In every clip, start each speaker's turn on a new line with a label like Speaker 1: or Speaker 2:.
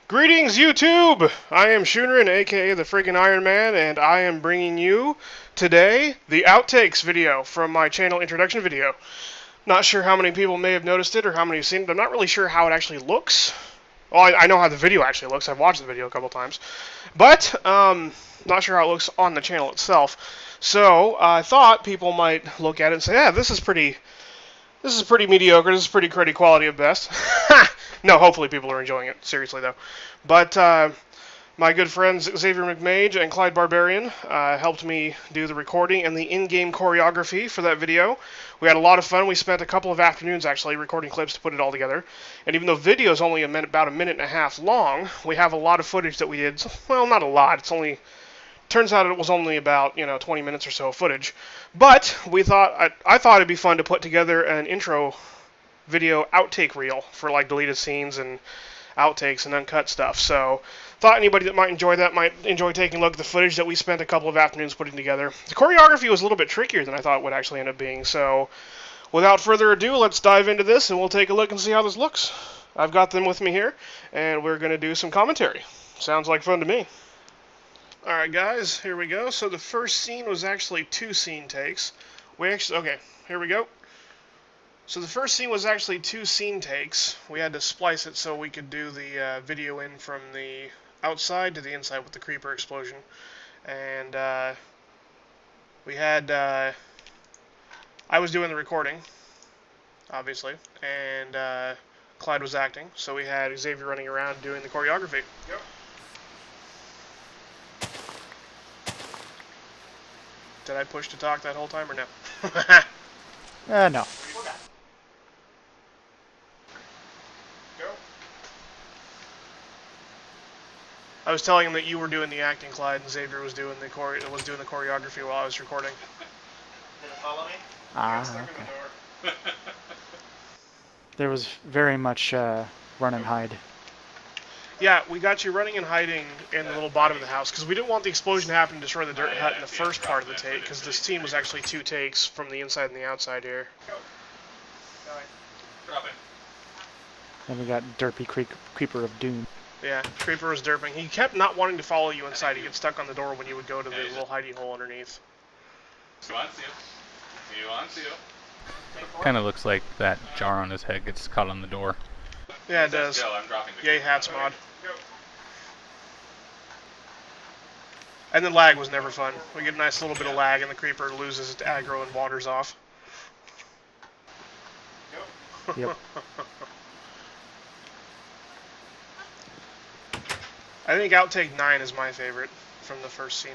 Speaker 1: Greetings, YouTube! I am Shunrin, aka the friggin' Iron Man, and I am bringing you, today, the outtakes video from my channel introduction video. Not sure how many people may have noticed it or how many have seen it. I'm not really sure how it actually looks. Well, I know how the video actually looks. I've watched the video a couple times. But, not sure how it looks on the channel itself. So, I thought people might look at it and say, yeah, this is pretty mediocre. This is pretty cruddy quality at best. No, hopefully people are enjoying it. Seriously, though. But my good friends XaveirMcMage and ClydeBarbarian helped me do the recording and the in-game choreography for that video. We had a lot of fun. We spent a couple of afternoons, actually, recording clips to put it all together. And even though video is only about a minute and a half long, we have a lot of footage that we did. Well, not a lot. It's only... Turns out it was only about, 20 minutes or so of footage. But we thought I thought it'd be fun to put together an intro video outtake reel for like deleted scenes and outtakes and uncut stuff. So thought anybody that might enjoy that might enjoy taking a look at the footage that we spent a couple of afternoons putting together. The choreography was a little bit trickier than I thought it would actually end up being. So without further ado, let's dive into this and we'll take a look and see how this looks. I've got them with me here and we're going to do some commentary. Sounds like fun to me. Alright guys, here we go. So the first scene was actually 2 scene takes. Okay, here we go. So the first scene was actually 2 scene takes. We had to splice it so we could do the video in from the outside to the inside with the creeper explosion. And we had, I was doing the recording, obviously, and Clyde was acting. So we had Xavier running around doing the choreography. Yep. Did I push to talk that whole time or no?
Speaker 2: No.
Speaker 1: Go. I was telling him that you were doing the acting, Clyde, and Xavier was doing the choreography while I was recording.
Speaker 3: Did it follow me?
Speaker 2: Okay. There was very much run and hide.
Speaker 1: Yeah, we got you running and hiding in the little bottom of the house, because we didn't want the explosion to happen and destroy the dirt hut in the first part of the take, because this scene was actually 2 takes from the inside and the outside here.
Speaker 3: Go. Drop it.
Speaker 2: Then we got Derpy Creeper of Doom.
Speaker 1: Yeah, Creeper was derping. He kept not wanting to follow you inside. He'd get stuck on the door when you would go to the little hidey hole underneath.
Speaker 3: You want to?
Speaker 4: Kind of looks like that jar on his head gets caught on the door.
Speaker 1: Yeah, it does.
Speaker 3: I'm dropping the
Speaker 1: Yay, hats mod. And then lag was never fun. We get a nice little bit of lag and the creeper loses its aggro and wanders off.
Speaker 2: Yep.
Speaker 1: I think outtake 9 is my favorite from the first scene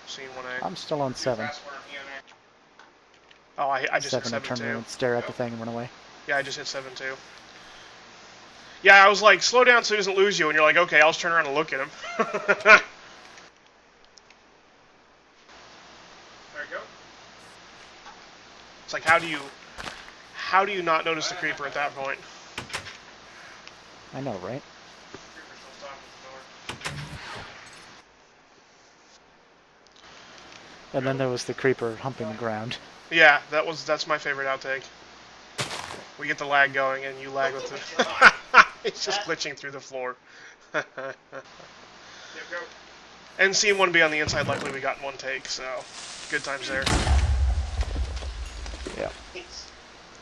Speaker 1: 1A.
Speaker 2: I'm still on 7.
Speaker 1: Oh, I just hit
Speaker 2: 7
Speaker 1: 7
Speaker 2: to turn
Speaker 1: too.
Speaker 2: around and stare at the thing and run away.
Speaker 1: Yeah, I just hit 7 too. Yeah, I was like, slow down so he doesn't lose you, and you're like, okay, I'll just turn around and look at him. There you go. It's like, how do you not notice the creeper at that point?
Speaker 2: I know, right? And then there was the creeper humping the ground.
Speaker 1: Yeah, that's my favorite outtake. We get the lag going, and you lag with the... It's just glitching through the floor. And scene 1B on the inside, luckily we got in 1 take, so good times there.
Speaker 2: Yeah.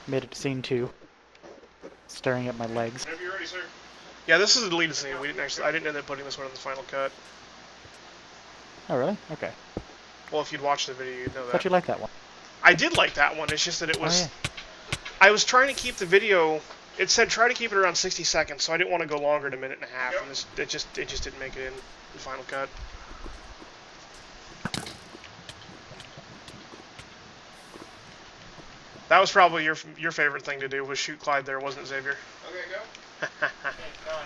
Speaker 2: Made it to scene 2. Staring at my legs.
Speaker 1: Whenever you're ready, sir. Yeah, this is a deleted scene. I didn't end up putting this one in the final cut.
Speaker 2: Oh, really? Okay.
Speaker 1: Well, if you'd watched the video, you'd know that.
Speaker 2: Thought you liked that one.
Speaker 1: I did like that one. It's just that it was...
Speaker 2: Oh, yeah.
Speaker 1: I was trying to keep the video... It said try to keep it around 60 seconds, so I didn't want to go longer than a minute and a half, and it just didn't make it in the final cut. That was probably your favorite thing to do, was shoot Clyde there, wasn't it, Xavier?
Speaker 3: Okay, go.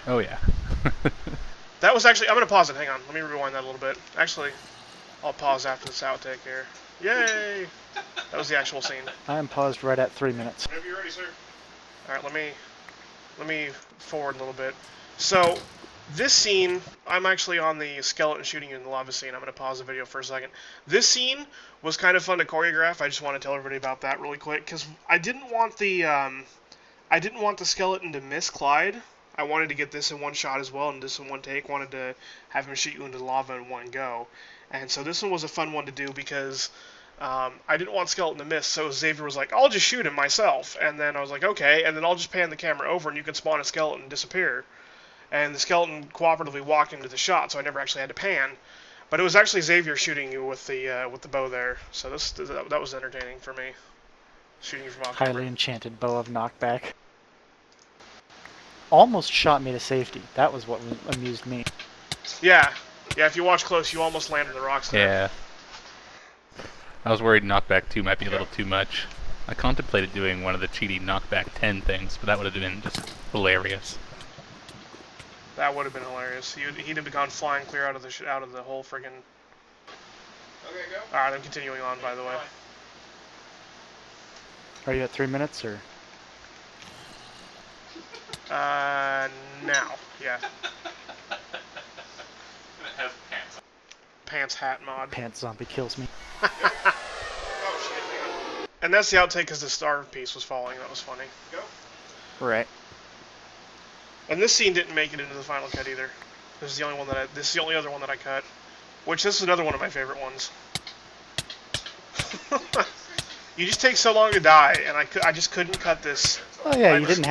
Speaker 4: Oh yeah.
Speaker 1: That was actually... I'm going to pause it. Hang on. Let me rewind that a little bit. Actually, I'll pause after this outtake here. Yay! That was the actual scene.
Speaker 2: I am paused right at 3 minutes.
Speaker 1: Whenever you're ready, sir. Alright, let me forward a little bit. So, this scene, I'm actually on the skeleton shooting you in the lava scene. I'm going to pause the video for a second. This scene was kind of fun to choreograph. I just want to tell everybody about that really quick, because I didn't want the skeleton to miss Clyde I wanted to get this in one shot as well, and this in one take. Wanted to have him shoot you into the lava in one go. And so this one was a fun one to do because I didn't want Skeleton to miss, so Xavier was like, I'll just shoot him myself. And then I was like, okay, and then I'll just pan the camera over and you can spawn a skeleton and disappear. And the skeleton cooperatively walked into the shot, so I never actually had to pan. But it was actually Xavier shooting you with the bow there, so that was entertaining for me. Shooting you from off camera.
Speaker 2: Highly enchanted bow of knockback. Almost shot me to safety. That was what amused me.
Speaker 1: Yeah, if you watch close, you almost landed the rocks there.
Speaker 4: Yeah. I was worried knockback 2 might be a little too much. I contemplated doing one of the cheaty knockback 10 things, but that would have been just hilarious.
Speaker 1: That would have been hilarious. He'd have gone flying clear out of the whole friggin'.
Speaker 3: Okay, go.
Speaker 1: All right, I'm continuing on. By the way.
Speaker 2: Are you at 3 minutes or?
Speaker 1: Now, yeah.
Speaker 3: It has pants on.
Speaker 1: Pants hat mod.
Speaker 2: Pants zombie kills me.
Speaker 3: Oh shit, hang on.
Speaker 1: And that's the outtake because the star piece was falling. That was funny.
Speaker 3: Go.
Speaker 2: Right.
Speaker 1: And this scene didn't make it into the final cut either. This is the only one that this is the only other one that I cut. Which this is another one of my favorite ones. You just take so long to die, and I just couldn't cut this.
Speaker 2: Oh yeah, you didn't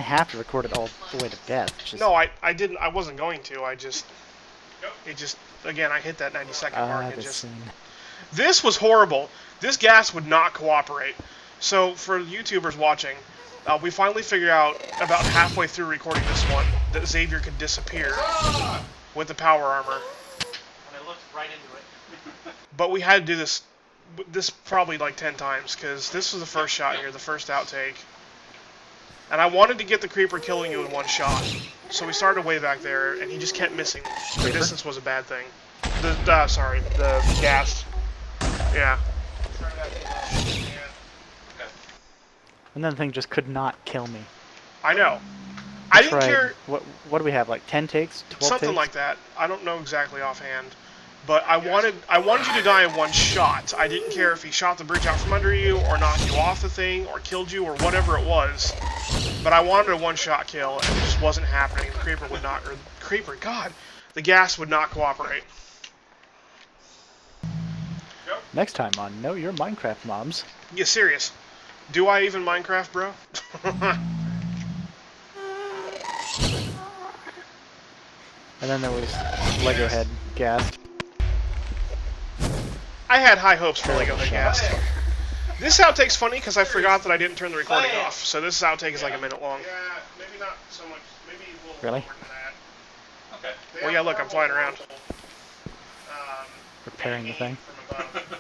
Speaker 2: have to record it all the way to death. Just...
Speaker 1: No, I didn't. I wasn't going to. Again, I hit that 90-second mark and just.
Speaker 2: Scene.
Speaker 1: This was horrible. This gas would not cooperate. So for YouTubers watching, we finally figured out about halfway through recording this one that Xavier could disappear with the power armor.
Speaker 3: And I looked right into it.
Speaker 1: But we had to do this probably like 10 times because this was the first shot here, the first outtake. And I wanted to get the creeper killing you in one shot. So we started way back there, and he just kept missing. The distance was a bad thing. The gas. Yeah.
Speaker 2: And then the thing just could not kill me.
Speaker 1: I know. I didn't care.
Speaker 2: What do we have? Like 10 takes, 12
Speaker 1: Something
Speaker 2: takes?
Speaker 1: like that. I don't know exactly offhand. But I wanted you to die in one shot. I didn't care if he shot the bridge out from under you, or knocked you off the thing, or killed you, or whatever it was. But I wanted a one-shot kill, and it just wasn't happening. The creeper would not, the gas would not cooperate.
Speaker 2: Next time on Know Your Minecraft Moms.
Speaker 1: Yeah, serious. Do I even Minecraft, bro?
Speaker 2: And then there was Lego Head Gas.
Speaker 1: I had high hopes for Lego Head Gas. This outtake's funny because I forgot that I didn't turn the recording off, so this outtake is like a minute long.
Speaker 3: Yeah, maybe not so much. Maybe we'll
Speaker 2: Really?
Speaker 3: work on that. Okay.
Speaker 1: Well, yeah, look, I'm flying around.
Speaker 2: Repairing the thing.
Speaker 3: From above.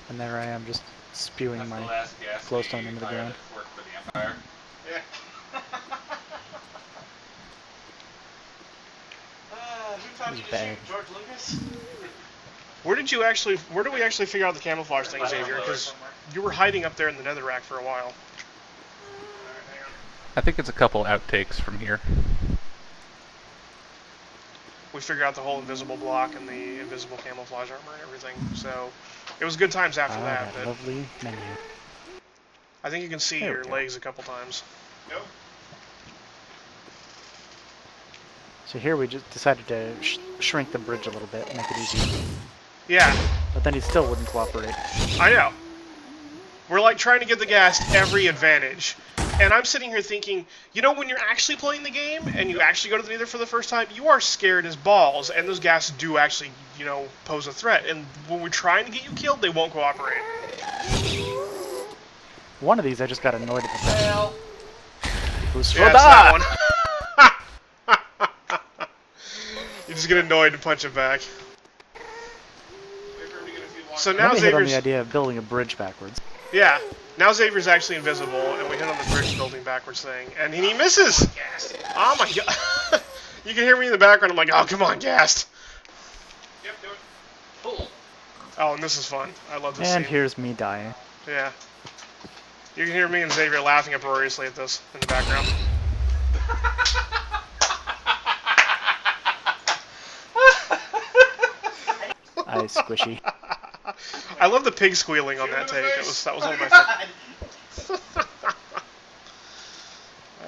Speaker 2: And there I am just spewing
Speaker 3: That's the
Speaker 2: my
Speaker 3: last gas
Speaker 2: glowstone into the
Speaker 3: fire
Speaker 2: ground.
Speaker 3: that's worked for the Empire. Yeah. Who taught you to
Speaker 2: Bad.
Speaker 3: shoot, George Lucas?
Speaker 1: Where did we actually figure out the camouflage thing, Xavier? Because you were hiding up there in the netherrack for a while.
Speaker 3: Alright, hang on.
Speaker 4: I think it's a couple outtakes from here.
Speaker 1: We figured out the whole invisible block and the invisible camouflage armor and everything, so it was good times after that, but
Speaker 2: lovely menu.
Speaker 1: I think you can see
Speaker 2: There we
Speaker 1: your
Speaker 2: go.
Speaker 1: legs a couple times.
Speaker 3: Nope.
Speaker 2: So here we just decided to shrink the bridge a little bit, make it easier.
Speaker 1: Yeah,
Speaker 2: But then he still wouldn't cooperate.
Speaker 1: I know. We're like trying to get the gas every advantage. And I'm sitting here thinking, you know, when you're actually playing the game and you actually go to the nether for the first time, you are scared as balls, and those gases do actually, you know, pose a threat. And when we're trying to get you killed, they won't cooperate.
Speaker 2: One of these I just got annoyed at the
Speaker 3: Well,
Speaker 2: Who's
Speaker 1: Yeah,
Speaker 2: for
Speaker 1: it's
Speaker 2: that?
Speaker 1: that one. You just get annoyed and punch it back.
Speaker 3: wait for him to get a few blocks.
Speaker 1: So
Speaker 2: Now
Speaker 1: now
Speaker 2: they hit on
Speaker 1: Xavier's...
Speaker 2: the idea of building a bridge backwards.
Speaker 1: Yeah, now Xavier's actually invisible, and we hit on the bridge building backwards thing, and he misses!
Speaker 3: Gas.
Speaker 1: Oh my god. You can hear me in the background, I'm like, oh, come on, Gast.
Speaker 3: Yep, do it. Pull.
Speaker 1: Oh, and this is fun. I love this
Speaker 2: And
Speaker 1: scene.
Speaker 2: here's me dying.
Speaker 1: Yeah. You can hear me and Xavier laughing uproariously at this in the background.
Speaker 2: I squishy.
Speaker 1: I love the pig squealing on that take. That was one of my favorite.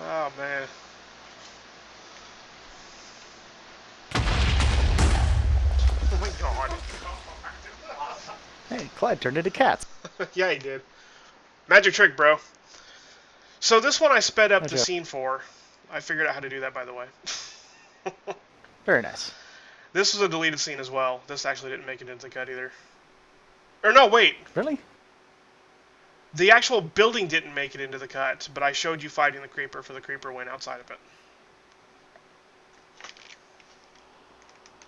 Speaker 1: Oh man. Oh my god.
Speaker 2: Hey, Clyde turned into cats.
Speaker 1: Yeah, he did. Magic trick, bro. So this one I sped up
Speaker 2: No
Speaker 1: the
Speaker 2: joke.
Speaker 1: scene for. I figured out how to do that, by the way.
Speaker 2: Very nice.
Speaker 1: This was a deleted scene as well. This actually didn't make it into the cut either. Or no, wait.
Speaker 2: Really?
Speaker 1: The actual building didn't make it into the cut, but I showed you fighting the creeper for the creeper win outside of it.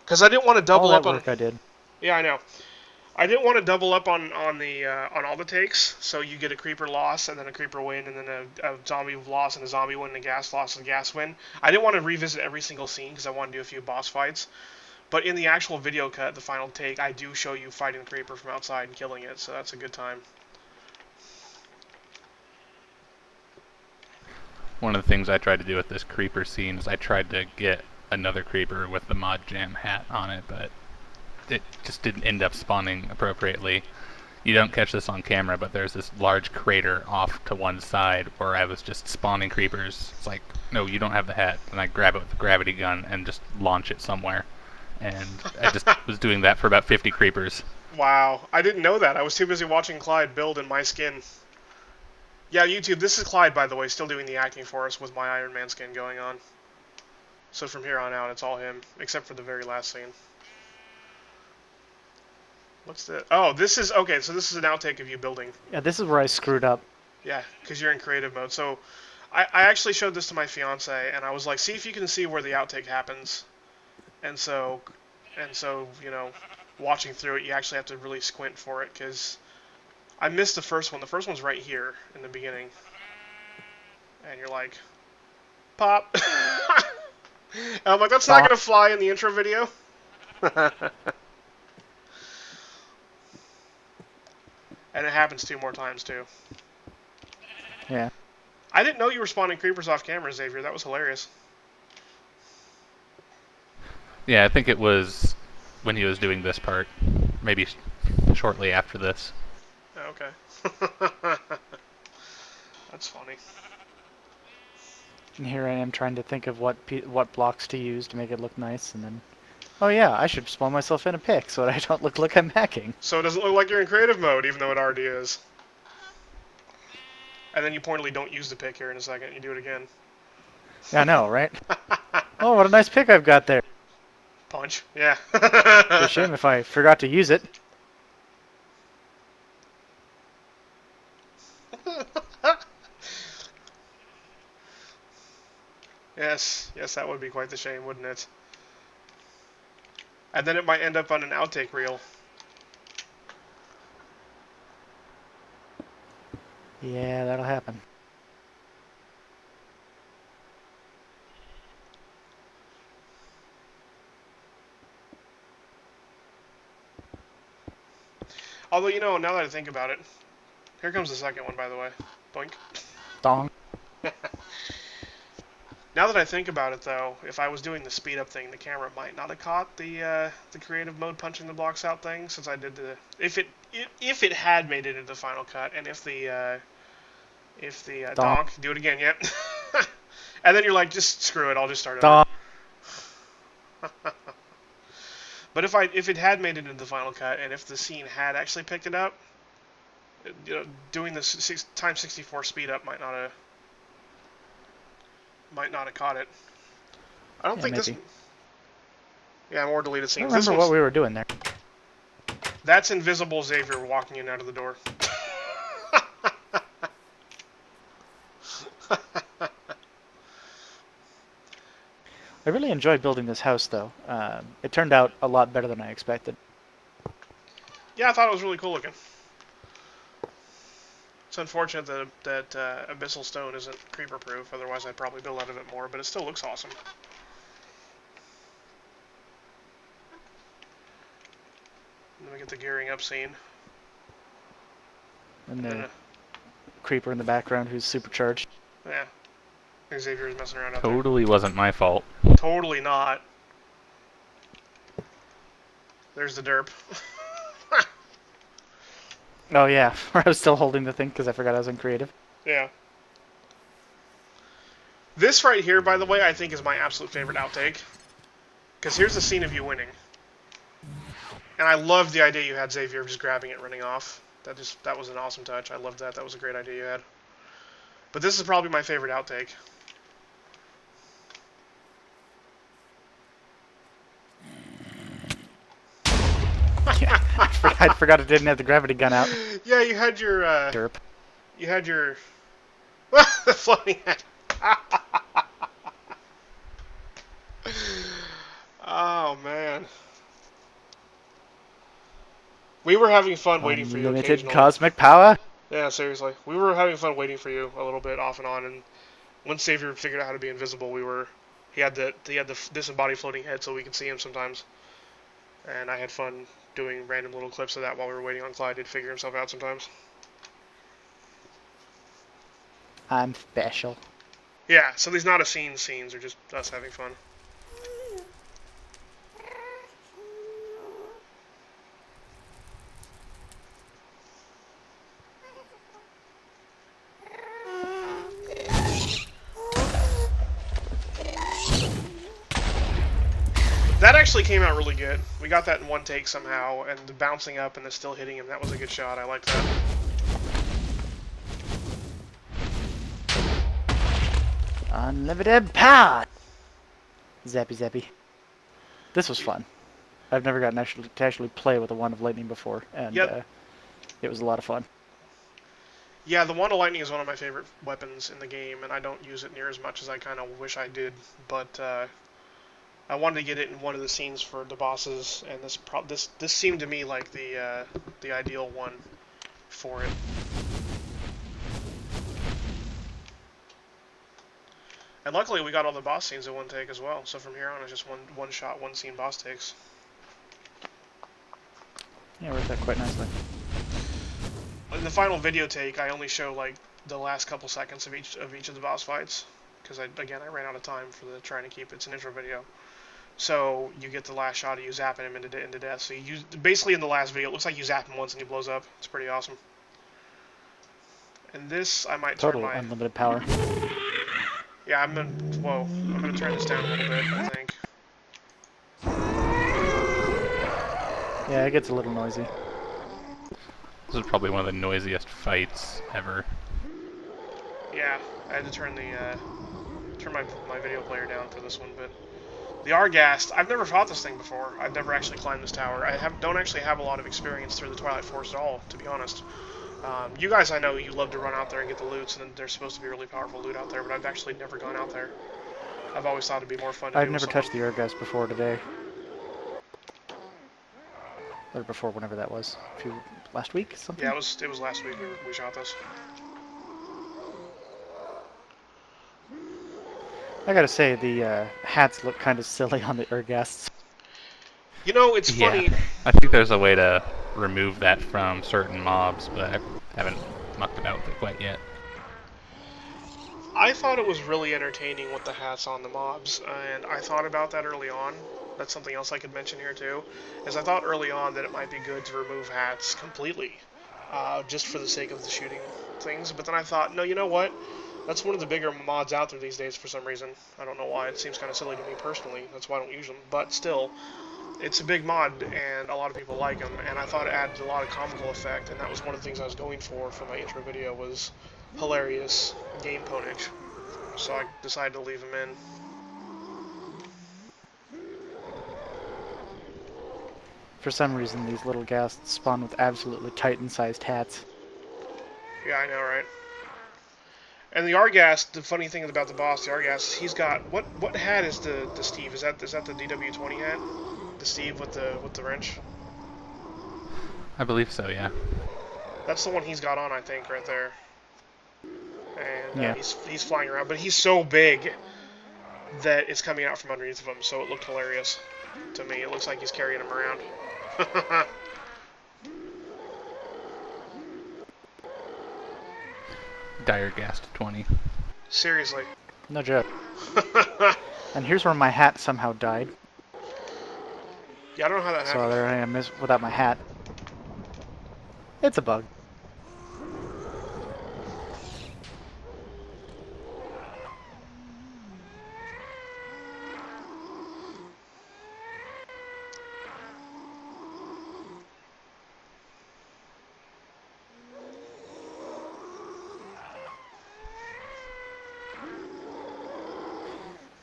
Speaker 1: Because I didn't want to double
Speaker 2: All that
Speaker 1: up on.
Speaker 2: work I did.
Speaker 1: Yeah, I know. I didn't want to double up on all the takes, so you get a creeper loss and then a creeper win and then a zombie loss and a zombie win and a gas loss and a gas win. I didn't want to revisit every single scene because I wanted to do a few boss fights. But in the actual video cut, the final take, I do show you fighting the creeper from outside and killing it, so that's a good time.
Speaker 4: One of the things I tried to do with this creeper scene is I tried to get another creeper with the mod jam hat on it, but it just didn't end up spawning appropriately. You don't catch this on camera, but there's this large crater off to one side where I was just spawning creepers. It's like, no, you don't have the hat. And I grab it with the gravity gun and just launch it somewhere. And I just was doing that for about 50 creepers.
Speaker 1: Wow, I didn't know that. I was too busy watching Clyde build in my skin. Yeah, YouTube, this is Clyde, by the way, still doing the acting for us with my Iron Man skin going on. So from here on out, it's all him, except for the very last scene. What's the... Oh, this is... Okay, so this is an outtake of you building.
Speaker 2: Yeah, this is where I screwed up.
Speaker 1: Yeah, because you're in creative mode. So I actually showed this to my fiance, and I was like, see if you can see where the outtake happens. And so, you know, watching through it, you actually have to really squint for it, because I missed the first one. The first one's right here in the beginning. And you're like, pop. And I'm like, that's not going to fly in the intro video. And it happens 2 more times, too.
Speaker 2: Yeah.
Speaker 1: I didn't know you were spawning creepers off camera, Xavier. That was hilarious.
Speaker 4: Yeah, I think it was when he was doing this part, maybe shortly after this.
Speaker 1: Okay. That's funny.
Speaker 2: And here I am trying to think of what blocks to use to make it look nice, and then... Oh yeah, I should spawn myself in a pick so that I don't look like I'm hacking.
Speaker 1: So it doesn't look like you're in creative mode, even though it already is. And then you pointedly don't use the pick here in a second. You do it again.
Speaker 2: Yeah, I know, right? Oh, what a nice pick I've got there.
Speaker 1: Punch. Yeah.
Speaker 2: It's a shame if I forgot to use it.
Speaker 1: Yes, that would be quite the shame, wouldn't it? And then it might end up on an outtake reel.
Speaker 2: Yeah, that'll happen.
Speaker 1: Although, you know, now that I think about it, here comes the second one, by the way. Boink.
Speaker 2: Dong.
Speaker 1: Now that I think about it, though, if I was doing the speed up thing, the camera might not have caught the creative mode punching the blocks out thing, since I did the if it had made it into the final cut, and if the donk, do it again, yep. And then you're like, just screw it, I'll just start over. But if it had made it into the final cut, and if the scene had actually picked it up, you know, doing the times 64 speed up might not have caught it. I don't think
Speaker 2: maybe.
Speaker 1: this. Yeah, more deleted
Speaker 2: I
Speaker 1: scenes.
Speaker 2: don't remember what we were doing there.
Speaker 1: That's invisible Xavier walking in out of the door.
Speaker 2: I really enjoyed building this house, though. It turned out a lot better than I expected.
Speaker 1: Yeah, I thought it was really cool looking. It's unfortunate that Abyssal Stone isn't creeper-proof, otherwise I'd probably build out of it more, but it still looks awesome. And then we get the gearing up scene.
Speaker 2: And the creeper in the background who's supercharged.
Speaker 1: Yeah. Xavier is messing around out there.
Speaker 4: Totally wasn't my fault.
Speaker 1: Totally not. There's the derp.
Speaker 2: Oh yeah, where I was still holding the thing because I forgot I was in creative.
Speaker 1: Yeah. This right here, by the way, I think is my absolute favorite outtake. Because here's the scene of you winning. And I love the idea you had, Xavier, of just grabbing it and running off. That was an awesome touch. I loved that. That was a great idea you had. But this is probably my favorite outtake.
Speaker 2: Yeah, I forgot it didn't have the gravity gun out.
Speaker 1: Yeah, you had your
Speaker 2: Derp.
Speaker 1: you had your the floating head. Oh man. We were having fun waiting for you
Speaker 2: Unlimited
Speaker 1: occasionally.
Speaker 2: cosmic power.
Speaker 1: Yeah, seriously. We were having fun waiting for you a little bit off and on, and once Xavier figured out how to be invisible, he had the disembodied floating head so we could see him sometimes. And I had fun doing random little clips of that while we were waiting on Clyde to figure himself out sometimes.
Speaker 2: I'm special.
Speaker 1: Yeah, so these not a scenes are just us having fun. That actually came out really good. We got that in one take somehow, and the bouncing up and the still hitting him, that was a good shot. I liked that.
Speaker 2: Unlimited power. Zappy zappy. This was fun. I've never gotten to actually play with a wand of lightning before, and
Speaker 1: Yep.
Speaker 2: It was a lot of fun.
Speaker 1: Yeah, the Wand of Lightning is one of my favorite weapons in the game, and I don't use it near as much as I kind of wish I did, but I wanted to get it in one of the scenes for the bosses, and this seemed to me like the ideal one for it. And luckily we got all the boss scenes in one take as well, so from here on it's just one shot, one scene boss takes.
Speaker 2: Yeah, worked out quite nicely.
Speaker 1: In the final video take, I only show like the last couple seconds of each of the boss fights, because I ran out of time for trying to keep it's an intro video. So you get the last shot of you zapping him into death. So basically in the last video, it looks like you zap him once and he blows up. It's pretty awesome. And this, I might
Speaker 2: Total
Speaker 1: turn my...
Speaker 2: unlimited power.
Speaker 1: Yeah, I'm gonna turn this down a little bit, I think.
Speaker 2: Yeah, it gets a little noisy.
Speaker 4: This is probably one of the noisiest fights ever.
Speaker 1: Yeah, I had to turn my video player down for this one, but the Arghast, I've never fought this thing before. I've never actually climbed this tower. I don't actually have a lot of experience through the Twilight Forest at all, to be honest. You guys, I know you love to run out there and get the loots, and there's supposed to be really powerful loot out there, but I've actually never gone out there. I've always thought it'd be more fun to do
Speaker 2: I've
Speaker 1: with
Speaker 2: never touched the Arghast before today. Or before, whenever that was. Last week, something?
Speaker 1: Yeah, it was last week we shot this.
Speaker 2: I gotta say, the hats look kind of silly on the Arghasts.
Speaker 1: You know, it's funny.
Speaker 4: Yeah, I think there's a way to remove that from certain mobs, but I haven't mucked about with it quite yet.
Speaker 1: I thought it was really entertaining with the hats on the mobs, and I thought about that early on. That's something else I could mention here too, is I thought early on that it might be good to remove hats completely, just for the sake of the shooting things, but then I thought, no, you know what? That's one of the bigger mods out there these days for some reason. I don't know why. It seems kind of silly to me personally. That's why I don't use them. But still, it's a big mod, and a lot of people like them, and I thought it added a lot of comical effect, and that was one of the things I was going for my intro video was hilarious game ponage. So I decided to leave them in.
Speaker 2: For some reason, these little ghasts spawn with absolutely titan-sized hats.
Speaker 1: Yeah, I know, right? And the Arghast, the funny thing about the boss, the Arghast, he's got what hat is the Steve? Is that the DW20 hat? The Steve with the wrench?
Speaker 4: I believe so, yeah.
Speaker 1: That's the one he's got on, I think, right there. And
Speaker 2: Yeah.
Speaker 1: he's flying around, but he's so big that it's coming out from underneath of him, so it looked hilarious to me. It looks like he's carrying him around.
Speaker 4: Diregast 20.
Speaker 1: Seriously.
Speaker 2: No joke. And here's where my hat somehow died.
Speaker 1: Yeah, I don't know how that
Speaker 2: So
Speaker 1: happened.
Speaker 2: there I am without my hat. It's a bug.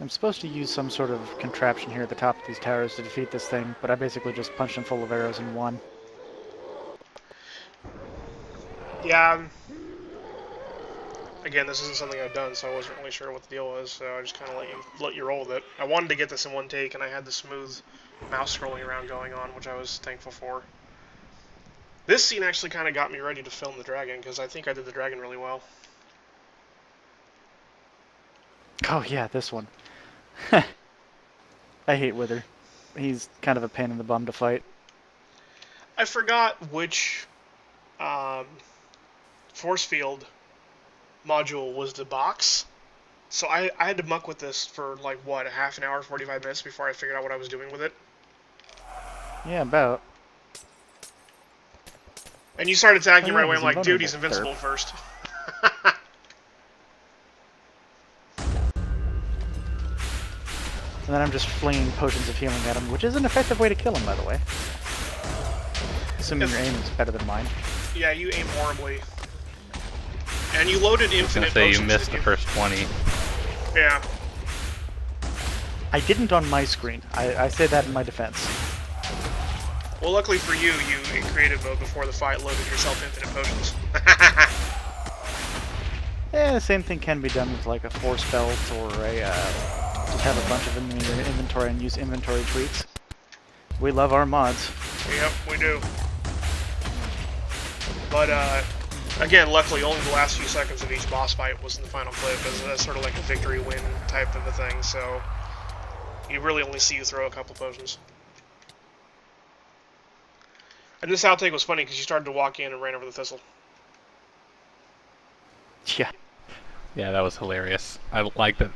Speaker 2: I'm supposed to use some sort of contraption here at the top of these towers to defeat this thing, but I basically just punched him full of arrows and won.
Speaker 1: Yeah. Again, this isn't something I've done, so I wasn't really sure what the deal was, so I just kind of let you roll with it. I wanted to get this in one take, and I had the smooth mouse scrolling around going on, which I was thankful for. This scene actually kind of got me ready to film the dragon, because I think I did the dragon really well.
Speaker 2: Oh yeah, this one. I hate Wither. He's kind of a pain in the bum to fight.
Speaker 1: I forgot which force field module was the box, so I had to muck with this for like what, a half an hour, 45 minutes before I figured out what I was doing with it.
Speaker 2: Yeah, about.
Speaker 1: And you started attacking
Speaker 2: Oh, yeah,
Speaker 1: right away.
Speaker 2: he's
Speaker 1: I'm like, dude, he's
Speaker 2: invulnerable.
Speaker 1: invincible first.
Speaker 2: And then I'm just flinging potions of healing at him, which is an effective way to kill him, by the way. Assuming your aim is better than mine.
Speaker 1: Yeah, you aim horribly. And you loaded
Speaker 4: I was
Speaker 1: infinite
Speaker 4: gonna say
Speaker 1: potions.
Speaker 4: you missed the
Speaker 1: didn't
Speaker 4: first 20.
Speaker 1: you? Yeah.
Speaker 2: I didn't on my screen. I say that in my defense.
Speaker 1: Well, luckily for you, in creative mode before the fight loaded yourself infinite potions.
Speaker 2: Yeah, the same thing can be done with like a force belt or a just have a bunch of them in your inventory and use inventory tweaks. We love our mods.
Speaker 1: Yep, we do. But, again, luckily, only the last few seconds of each boss fight was in the final clip, as that's sort of like a victory win type of a thing, so you really only see you throw a couple potions. And this outtake was funny because you started to walk in and ran over the thistle.
Speaker 2: Yeah.
Speaker 4: Yeah, that was hilarious. I like that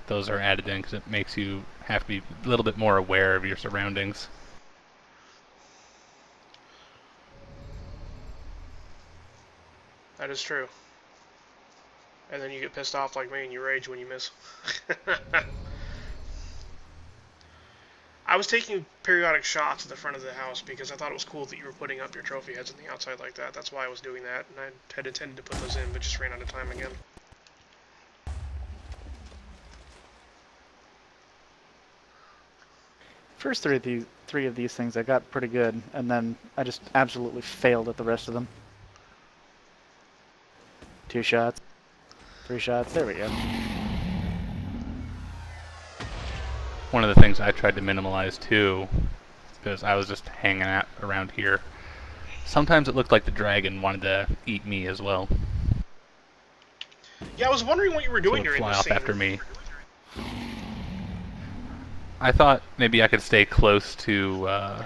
Speaker 4: those are added in because it makes you have to be a little bit more aware of your surroundings.
Speaker 1: That is true. And then you get pissed off like me and you rage when you miss. I was taking periodic shots at the front of the house because I thought it was cool that you were putting up your trophy heads on the outside like that. That's why I was doing that, and I had intended to put those in, but just ran out of time again.
Speaker 2: First three of these things I got pretty good, and then I just absolutely failed at the rest of them. 2 shots. 3 shots. There we go.
Speaker 4: One of the things I tried to minimalize too, because I was just hanging out around here. Sometimes it looked like the dragon wanted to eat me as well.
Speaker 1: Yeah, I was wondering what you were
Speaker 4: So
Speaker 1: doing
Speaker 4: it would
Speaker 1: during
Speaker 4: fly
Speaker 1: this
Speaker 4: off
Speaker 1: scene.
Speaker 4: after me. I thought maybe I could stay close to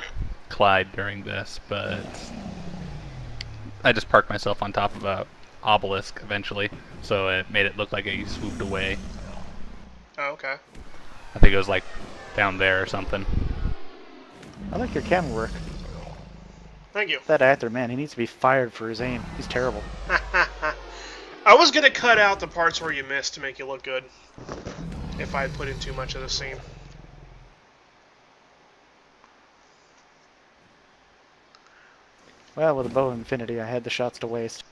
Speaker 4: Clyde during this, but I just parked myself on top of a obelisk eventually, so it made it look like he swooped away.
Speaker 1: Oh, okay.
Speaker 4: I think it was like down there or something.
Speaker 2: I like your camera work.
Speaker 1: Thank you.
Speaker 2: That actor, man, he needs to be fired for his aim. He's terrible.
Speaker 1: I was going to cut out the parts where you missed to make you look good, if I had put in too much of the scene.
Speaker 2: Well, with a bow of infinity, I had the shots to waste.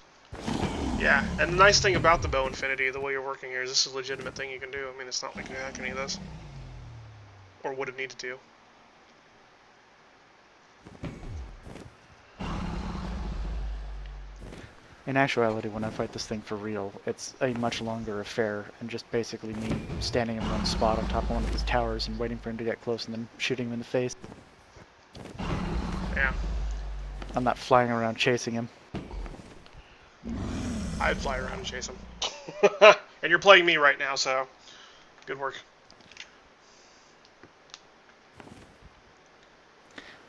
Speaker 1: Yeah, and the nice thing about the bow infinity, the way you're working here, is this is a legitimate thing you can do. I mean, it's not like you hack any of this. Or would have needed to.
Speaker 2: In actuality, when I fight this thing for real, it's a much longer affair, and just basically me standing in one spot on top of one of his towers and waiting for him to get close and then shooting him in the face.
Speaker 1: Yeah.
Speaker 2: I'm not flying around chasing him.
Speaker 1: I'd fly around and chase him. And you're playing me right now, so good work.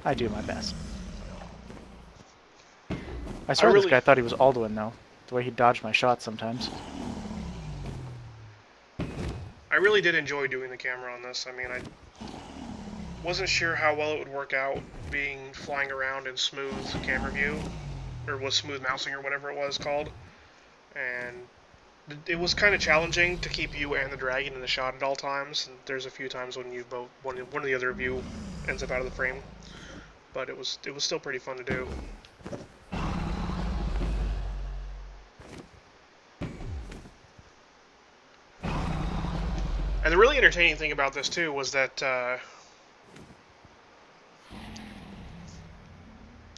Speaker 2: I do my best. I swear this guy thought he was Alduin, though. The way he dodged my shots sometimes.
Speaker 1: I really did enjoy doing the camera on this. I mean, I wasn't sure how well it would work out being flying around in smooth camera view, or was smooth mousing or whatever it was called. And it was kind of challenging to keep you and the dragon in the shot at all times. And there's a few times when you both one or the other of you ends up out of the frame, but it was still pretty fun to do. And And the really entertaining thing about this too was that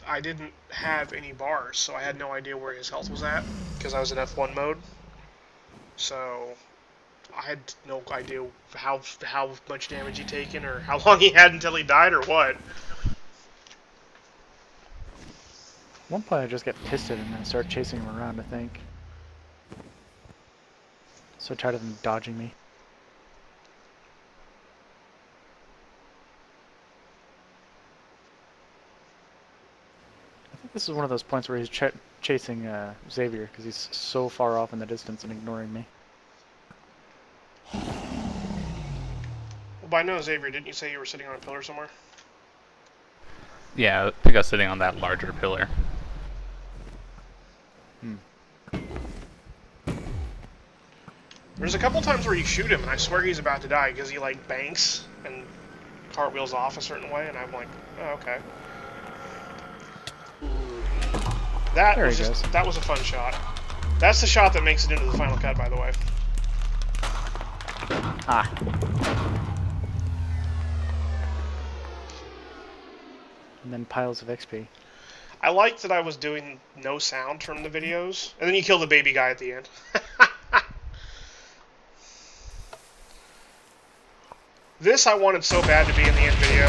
Speaker 1: I didn't have any bars, so I had no idea where his health was at because I was in F1 mode. So I had no idea how much damage he'd taken or how long he had until he died or what.
Speaker 2: At one point I just get pissed at him and start chasing him around, I think. So tired of him dodging me. I think this is one of those points where he's chasing Xavier because he's so far off in the distance and ignoring me.
Speaker 1: Well, by no, Xavier, didn't you say you were sitting on a pillar somewhere?
Speaker 4: Yeah, I think I was sitting on that larger pillar.
Speaker 1: There's a couple times where you shoot him and I swear he's about to die because he like banks and cartwheels off a certain way, and I'm like, oh, okay. That was a fun shot. That's the shot that makes it into the final cut, by the way.
Speaker 2: Ah. And then piles of XP.
Speaker 1: I liked that I was doing no sound from the videos, and then you kill the baby guy at the end. This I wanted so bad to be in the end video.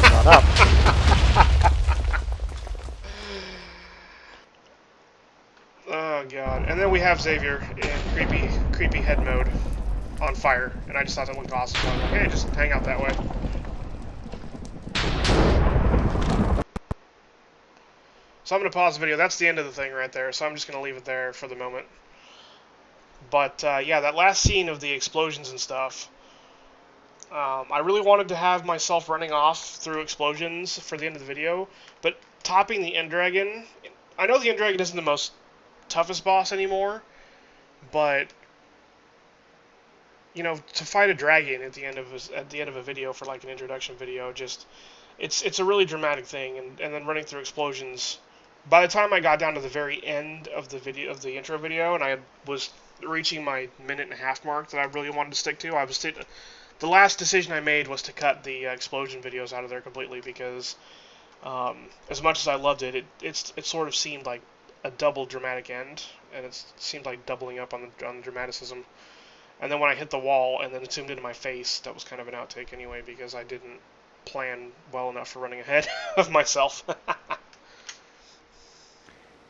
Speaker 2: Shut up.
Speaker 1: Oh god. And then we have Xavier in creepy head mode on fire. And I just thought that looked awesome. So I was like, hey, just hang out that way. So I'm going to pause the video. That's the end of the thing right there. So I'm just going to leave it there for the moment. But yeah, that last scene of the explosions and stuff, I really wanted to have myself running off through explosions for the end of the video, but topping the End Dragon, I know the End Dragon isn't the most toughest boss anymore, but you know, to fight a dragon at the end of a video for like an introduction video, just it's a really dramatic thing, and then running through explosions. By the time I got down to the very end of the video, of the intro video, and I was reaching my minute-and-a-half mark that I really wanted to stick to, the last decision I made was to cut the explosion videos out of there completely because, as much as I loved it, it sort of seemed like a double dramatic end, and it seemed like doubling up on the dramaticism. And then when I hit the wall and then it zoomed into my face, that was kind of an outtake anyway because I didn't plan well enough for running ahead of myself.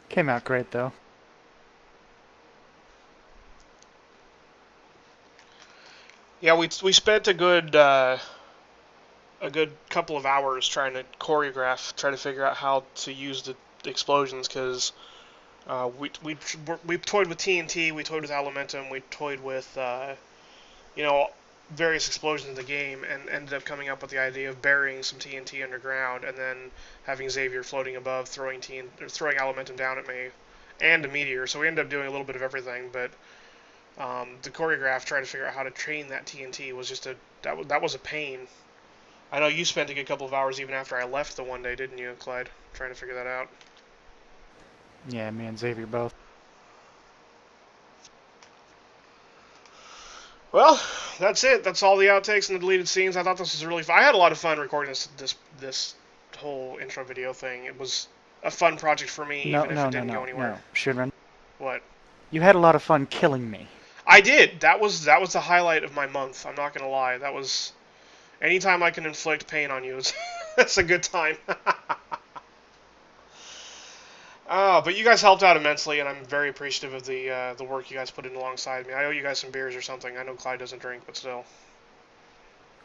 Speaker 2: Came out great though.
Speaker 1: Yeah, we spent a good couple of hours trying to try to figure out how to use the explosions because we toyed with TNT, we toyed with Elementum, we toyed with you know, various explosions in the game, and ended up coming up with the idea of burying some TNT underground and then having Xavier floating above throwing Elementum down at me and a meteor. So we ended up doing a little bit of everything, but the choreograph trying to figure out how to train that TNT was just that was a pain. I know you spent a good couple of hours even after I left the one day, didn't you, Clyde, trying to figure that out?
Speaker 2: Yeah, me and Xavier both.
Speaker 1: Well, that's it. That's all the outtakes and the deleted scenes. I thought this was really fun. I had a lot of fun recording this whole intro video thing. It was a fun project for me, even if it didn't go anywhere.
Speaker 2: No, Shunrin.
Speaker 1: What? You
Speaker 2: had a lot of fun killing me.
Speaker 1: I did. That was the highlight of my month. I'm not gonna lie. That was anytime I can inflict pain on you. That's a good time. But you guys helped out immensely, and I'm very appreciative of the work you guys put in alongside me. I owe you guys some beers or something. I know Clyde doesn't drink, but still,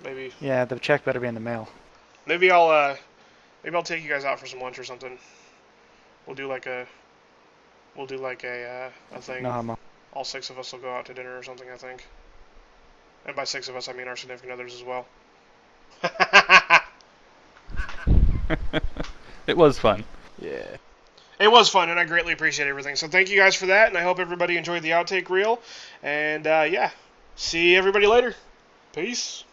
Speaker 1: maybe.
Speaker 2: Yeah, the check better be in the mail.
Speaker 1: Maybe I'll take you guys out for some lunch or something. We'll do like a thing.
Speaker 2: No homo.
Speaker 1: All 6 of us will go out to dinner or something, I think. And by 6 of us, I mean our significant others as well.
Speaker 4: It was fun.
Speaker 2: Yeah.
Speaker 1: It was fun, and I greatly appreciate everything. So thank you guys for that, and I hope everybody enjoyed the outtake reel. And yeah, see everybody later. Peace.